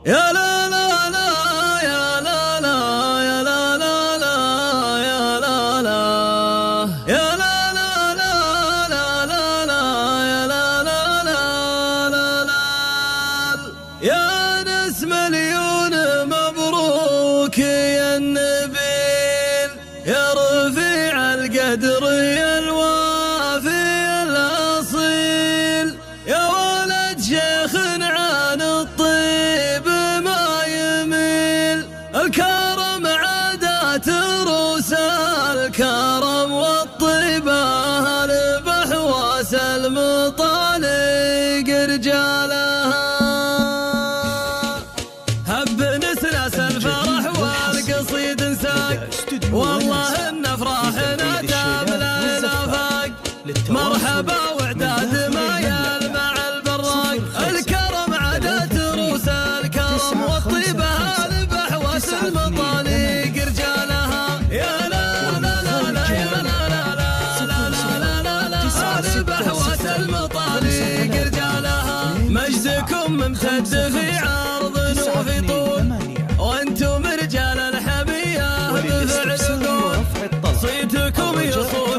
يا لا لا لا يا لا لا يا لا لا لا يا لا لا يا لا لا لا لا لا لا يا لا لا لا لا لا يا ناس مليون مبروك يا النبيل يا رفيع القدر يا الوافي الأصيل يا ولد شيخ عن الطيب ما يميل الكرم عادات روس الكرم والطيبة البحواس المطالق رجالها هب نسلاس الفرح والقصيد نساق والله ان افراحنا تملا الافاق مرحبا وعداد ما يلمع البراق الكرم عادات روس الكرم والطيبة البحواس المطالق رجالها يا لا لا لا لا يا لا لا لا لا لا لا لا البحواس المطالق رجالها مجدكم ممتد في عرض وفي طول وانتم رجال الحمية بفعلكم صيتكم يصول